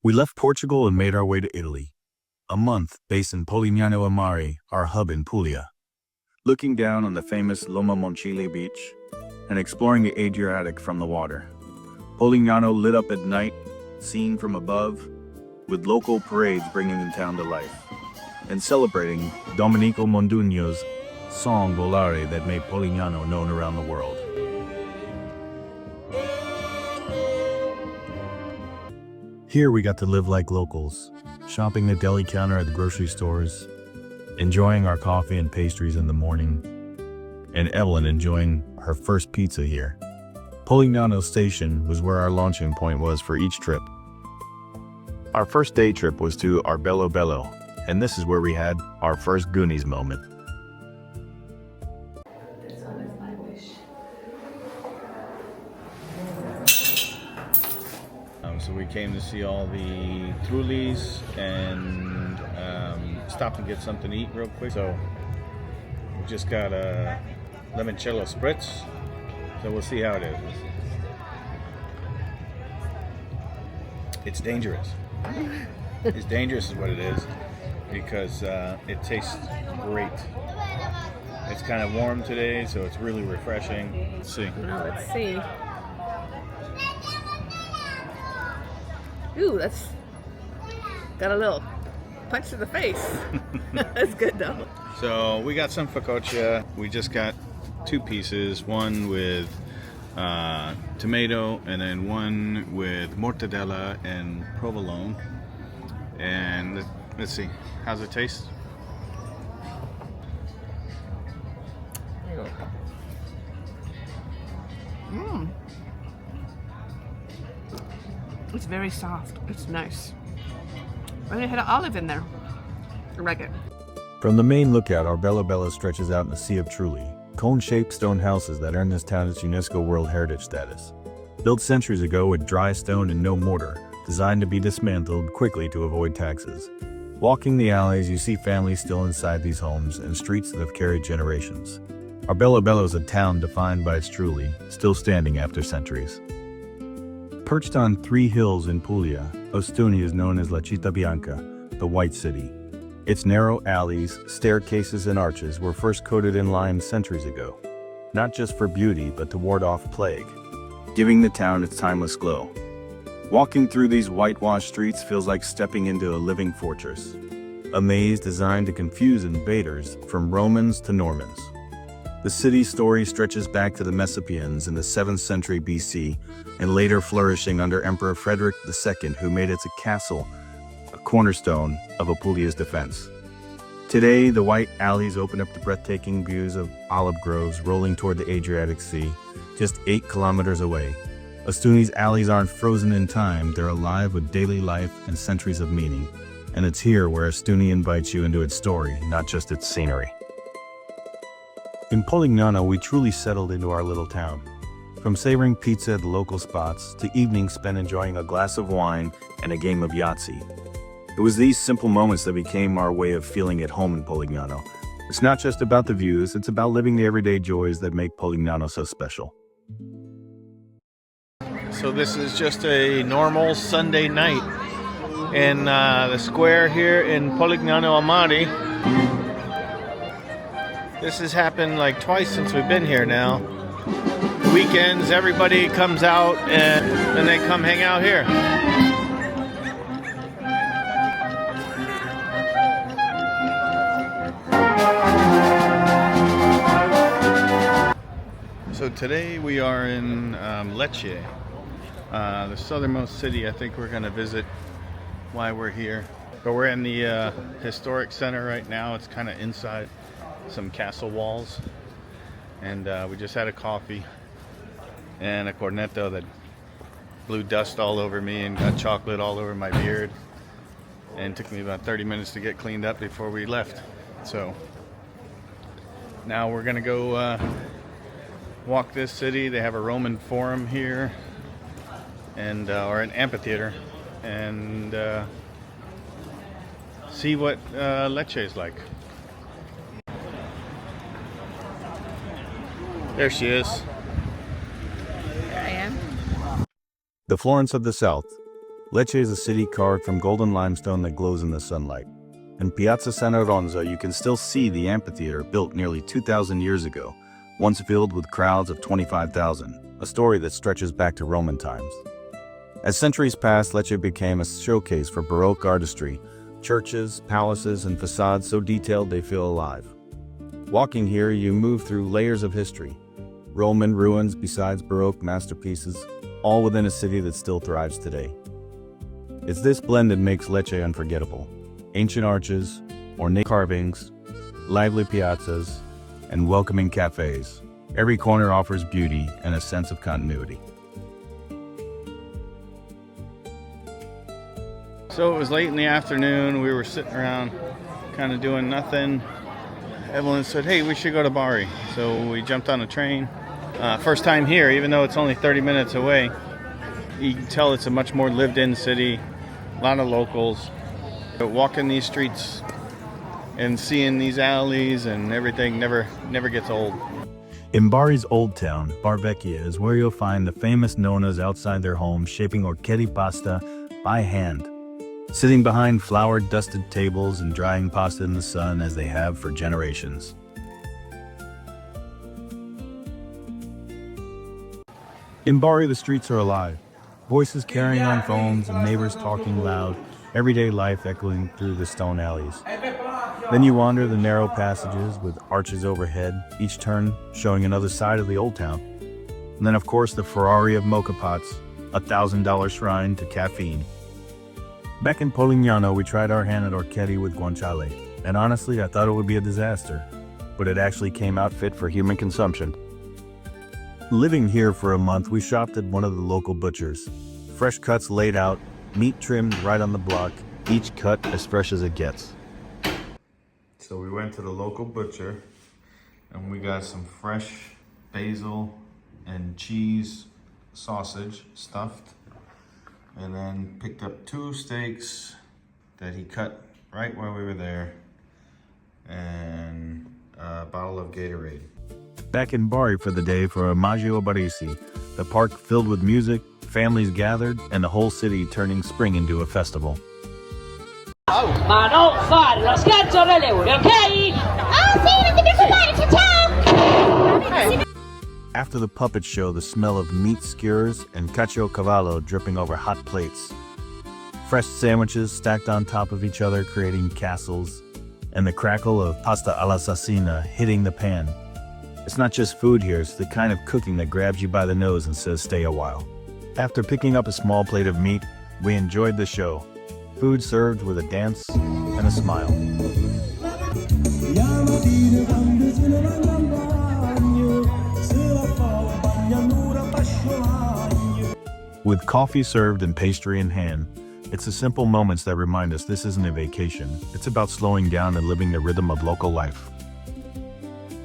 We left Portugal and made our way to Italy. A month based in Polignano and Mare, our hub in Puglia. Looking down on the famous Loma Moncili beach and exploring the Adriatic from the water. Polignano lit up at night, seen from above, with local parades bringing the town to life, and celebrating Domenico Modugno's song Volare that made Polignano known around the world. Here we got to live like locals, shopping the deli counter at the grocery stores, enjoying our coffee and pastries in the morning, and Evelyn enjoying her first pizza here. Polignano Station was where our launching point was for each trip. Our first day trip was to Alberobello, and this is where we had our first Goonies moment. This one is my wish. So we came to see all the Trullis and stop and get something to eat real quick. So we just got a limoncello spritz. So we'll see how it is. It's dangerous. It's dangerous is what it is because it tastes great. It's kind of warm today, so it's really refreshing. Let's see. Now let's see. Ooh, that's got a little punch to the face. That's good though. So we got some focaccia. We just got two pieces, one with tomato and then one with mortadella and provolone. And let's see, how's it taste? Mmm. It's very soft. It's nice. And it had an olive in there. I like it. From the main lookout, Alberobello stretches out in a sea of Trulli, cone-shaped stone houses that earned this town its UNESCO World Heritage status. Built centuries ago with dry stone and no mortar, designed to be dismantled quickly to avoid taxes. Walking the alleys, you see families still inside these homes and streets that have carried generations. Alberobello is a town defined by its Trulli, still standing after centuries. Perched on 3 hills in Puglia, Ostuni is known as La Città Bianca, the White City. Its narrow alleys, staircases, and arches were first coated in lime centuries ago, not just for beauty but to ward off plague, giving the town its timeless glow. Walking through these whitewashed streets feels like stepping into a living fortress, a maze designed to confuse invaders from Romans to Normans. The city's story stretches back to the Messapians in the 7th century BC and later flourishing under Emperor Frederick II, who made it a castle, a cornerstone of Apulia's defense. Today, the white alleys open up to breathtaking views of olive groves rolling toward the Adriatic Sea, just 8 kilometers away. Ostuni's alleys aren't frozen in time, they're alive with daily life and centuries of meaning. And it's here where Ostuni invites you into its story, not just its scenery. In Polignano, we truly settled into our little town. From savoring pizza at the local spots to evenings spent enjoying a glass of wine and a game of Yahtzee. It was these simple moments that became our way of feeling at home in Polignano. It's not just about the views, it's about living the everyday joys that make Polignano so special. So this is just a normal Sunday night in the square here in Polignano and Mare. This has happened like twice since we've been here now. Weekends, everybody comes out and they come hang out here. So today we are in Lecce, the southernmost city I think we're going to visit while we're here. But we're in the historic center right now. It's kind of inside some castle walls. And we just had a coffee and a cornetto that blew dust all over me and got chocolate all over my beard. And it took me about 30 minutes to get cleaned up before we left. So now we're going to go walk this city. They have a Roman forum here, and or an amphitheater, and see what Lecce is like. There she is. There I am. The Florence of the South, Lecce is a city carved from golden limestone that glows in the sunlight. In Piazza San Lorenzo, you can still see the amphitheater built nearly 2,000 years ago, once filled with crowds of 25,000, a story that stretches back to Roman times. As centuries passed, Lecce became a showcase for Baroque artistry, churches, palaces, and facades so detailed they feel alive. Walking here, you move through layers of history, Roman ruins besides Baroque masterpieces, all within a city that still thrives today. It's this blend that makes Lecce unforgettable. Ancient arches, ornate carvings, lively piazzas, and welcoming cafes. Every corner offers beauty and a sense of continuity. So it was late in the afternoon. We were sitting around kind of doing nothing. Evelyn said, hey, we should go to Bari. So we jumped on a train. First time here, even though it's only 30 minutes away. You can tell it's a much more lived-in city. A lot of locals. But walking these streets and seeing these alleys and everything never gets old. In Bari's Old Town, Bar Vecchia is where you'll find the famous nonas outside their homes shaping orecchiette pasta by hand, sitting behind flour-dusted tables and drying pasta in the sun as they have for generations. In Bari, the streets are alive. Voices carrying on phones and neighbors talking loud, everyday life echoing through the stone alleys. Then you wander the narrow passages with arches overhead, each turn showing another side of the old town. And then of course the Ferrari of mocha pots, a $1,000 shrine to caffeine. Back in Polignano, we tried our hand at orecchiette with guanciale, and honestly I thought it would be a disaster, but it actually came out fit for human consumption. Living here for a month, we shopped at one of the local butchers. Fresh cuts laid out, meat trimmed right on the block, each cut as fresh as it gets. So we went to the local butcher and we got some fresh basil and cheese sausage stuffed, and then picked up 2 steaks that he cut right while we were there, and a bottle of Gatorade. Back in Bari for the day for a Maggio Barisi, the park filled with music, families gathered, and the whole city turning spring into a festival. Ma non fare lo scherzo nelle ore, ok? Oh, sì, non ti preoccupare, ciao! After the puppet show, the smell of meat skewers and caciocavallo dripping over hot plates. Fresh sandwiches stacked on top of each other creating castles, and the crackle of pasta alla sassina hitting the pan. It's not just food here, it's the kind of cooking that grabs you by the nose and says stay a while. After picking up a small plate of meat, we enjoyed the show. Food served with a dance and a smile. With coffee served and pastry in hand, it's the simple moments that remind us this isn't a vacation. It's about slowing down and living the rhythm of local life.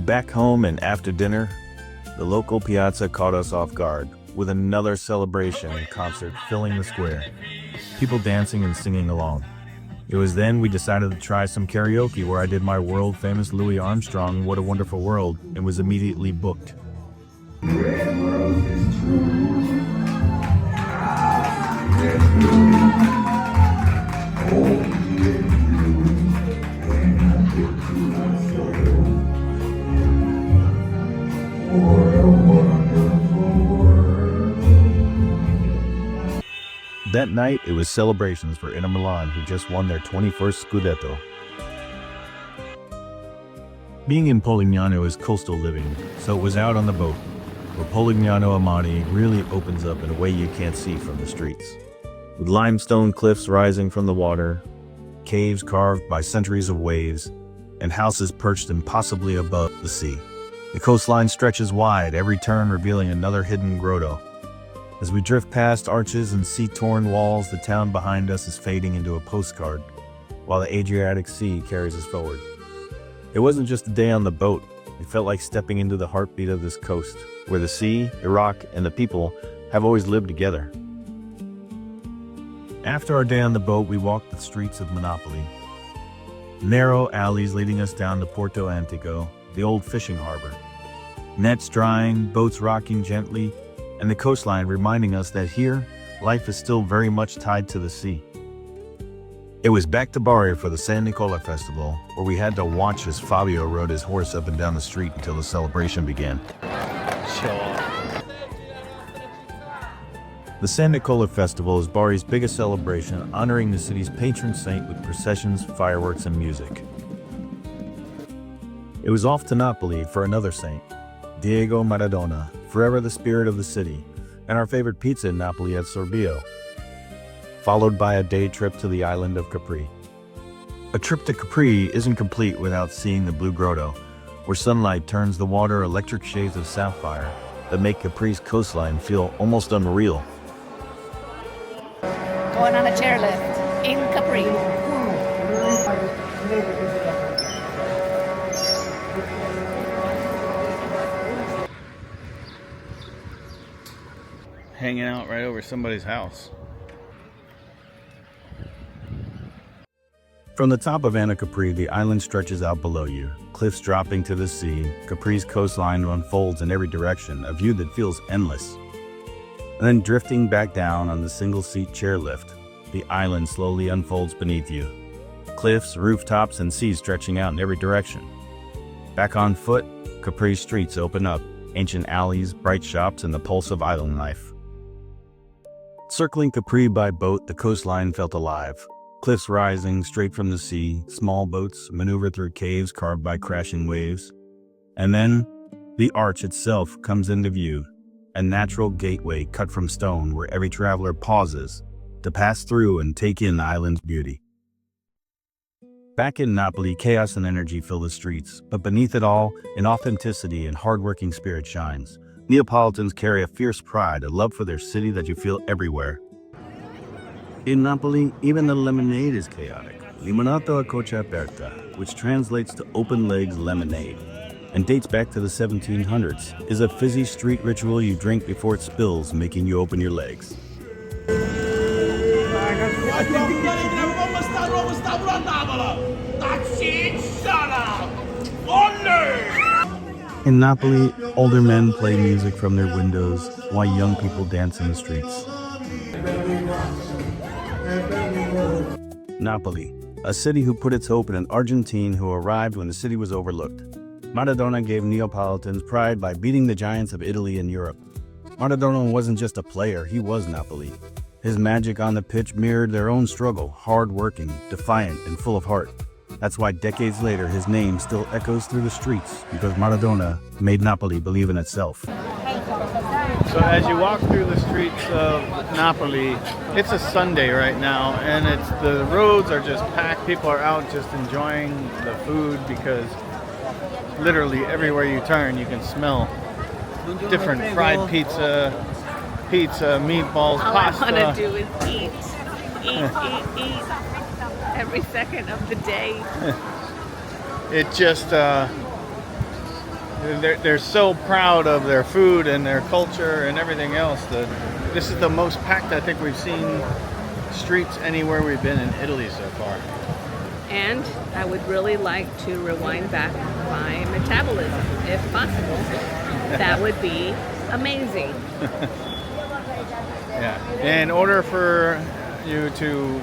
Back home and after dinner, the local piazza caught us off guard with another celebration and concert filling the square. People dancing and singing along. It was then we decided to try some karaoke, where I did my world-famous Louis Armstrong, What a Wonderful World, and was immediately booked. That night, it was celebrations for Inter Milan, who just won their 21st Scudetto. Being in Polignano is coastal living, so it was out on the boat, where Polignano Amati really opens up in a way you can't see from the streets. With limestone cliffs rising from the water, caves carved by centuries of waves, and houses perched impossibly above the sea. The coastline stretches wide, every turn revealing another hidden grotto. As we drift past arches and sea-torn walls, the town behind us is fading into a postcard, while the Adriatic Sea carries us forward. It wasn't just a day on the boat, it felt like stepping into the heartbeat of this coast, where the sea, the rock, and the people have always lived together. After our day on the boat, we walked the streets of Monopoli. Narrow alleys leading us down to Porto Antico, the old fishing harbor. Nets drying, boats rocking gently, and the coastline reminding us that here, life is still very much tied to the sea. It was back to Bari for the San Nicola Festival, where we had to watch as Fabio rode his horse up and down the street until the celebration began. The San Nicola Festival is Bari's biggest celebration, honoring the city's patron saint with processions, fireworks, and music. It was off to Napoli for another saint, Diego Maradona, forever the spirit of the city, and our favorite pizza in Napoli at Sorbio, followed by a day trip to the island of Capri. A trip to Capri isn't complete without seeing the Blue Grotto, where sunlight turns the water electric shades of sapphire that make Capri's coastline feel almost unreal. Going on a chairlift in Capri. Hanging out right over somebody's house. From the top of Anna Capri, the island stretches out below you, cliffs dropping to the sea. Capri's coastline unfolds in every direction, a view that feels endless. And then drifting back down on the single-seat chairlift, the island slowly unfolds beneath you. Cliffs, rooftops, and sea stretching out in every direction. Back on foot, Capri's streets open up, ancient alleys, bright shops, and the pulse of island life. Circling Capri by boat, the coastline felt alive. Cliffs rising straight from the sea, small boats maneuver through caves carved by crashing waves. And then, the arch itself comes into view, a natural gateway cut from stone where every traveler pauses to pass through and take in the island's beauty. Back in Napoli, chaos and energy fill the streets, but beneath it all, an authenticity and hardworking spirit shines. Neapolitans carry a fierce pride, a love for their city that you feel everywhere. In Napoli, even the lemonade is chaotic. Limonata a coccia aperta, which translates to open legs lemonade, and dates back to the 1700s, is a fizzy street ritual you drink before it spills, making you open your legs. In Napoli, older men play music from their windows while young people dance in the streets. Napoli, a city who put its hope in an Argentine who arrived when the city was overlooked. Maradona gave Neapolitans pride by beating the giants of Italy and Europe. Maradona wasn't just a player, he was Napoli. His magic on the pitch mirrored their own struggle, hard-working, defiant, and full of heart. That's why decades later his name still echoes through the streets, because Maradona made Napoli believe in itself. So as you walk through the streets of Napoli, it's a Sunday right now, and the roads are just packed. People are out just enjoying the food because literally everywhere you turn you can smell different fried pizza, meatballs, pasta. All I want to do is eat every second of the day. It just they're so proud of their food and their culture and everything else. This is the most packed I think we've seen streets anywhere we've been in Italy so far. And I would really like to rewind back my metabolism, if possible. That would be amazing. Yeah. In order for you to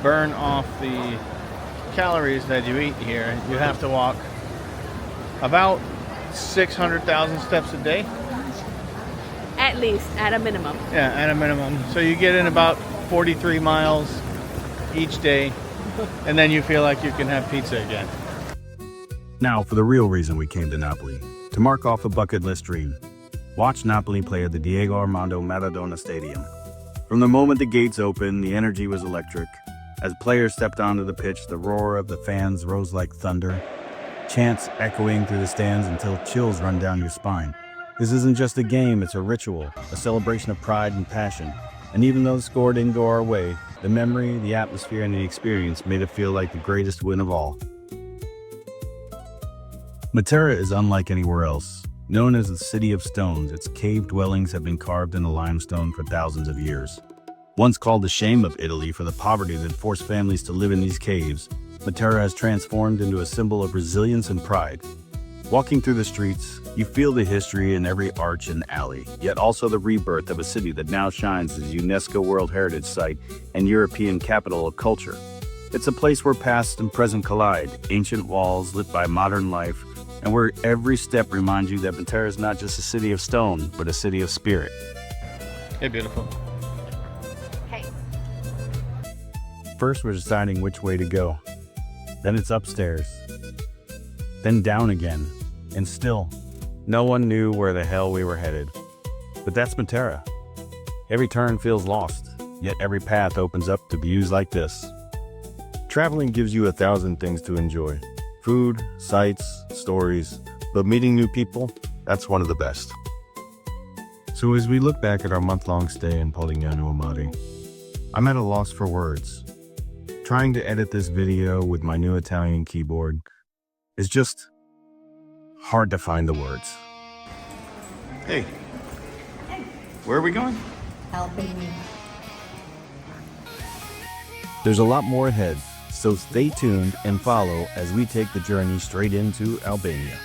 burn off the calories that you eat here, you have to walk about 600,000 steps a day. At least, at a minimum. Yeah, at a minimum. So you get in about 43 miles each day, and then you feel like you can have pizza again. Now for the real reason we came to Napoli, to mark off a bucket list dream. Watch Napoli play at the Diego Armando Maradona Stadium. From the moment the gates opened, the energy was electric. As players stepped onto the pitch, the roar of the fans rose like thunder, chants echoing through the stands until chills run down your spine. This isn't just a game, it's a ritual, a celebration of pride and passion. And even though the score didn't go our way, the memory, the atmosphere, and the experience made it feel like the greatest win of all. Matera is unlike anywhere else. Known as the City of Stones, its cave dwellings have been carved into limestone for thousands of years. Once called the shame of Italy for the poverty that forced families to live in these caves, Matera has transformed into a symbol of resilience and pride. Walking through the streets, you feel the history in every arch and alley, yet also the rebirth of a city that now shines as a UNESCO World Heritage Site and European Capital of Culture. It's a place where past and present collide, ancient walls lit by modern life, and where every step reminds you that Matera is not just a city of stone, but a city of spirit. Hey, beautiful. Hey. First, we're deciding which way to go. Then it's upstairs. Then down again. And still, no one knew where the hell we were headed. But that's Matera. Every turn feels lost, yet every path opens up to views like this. Traveling gives you 1,000 things to enjoy. Food, sights, stories, but meeting new people, that's one of the best. So as we look back at our month-long stay in Polignano, Mare, I'm at a loss for words. Trying to edit this video with my new Italian keyboard is just hard to find the words. Hey. Where are we going? Albania. There's a lot more ahead, so stay tuned and follow as we take the journey straight into Albania.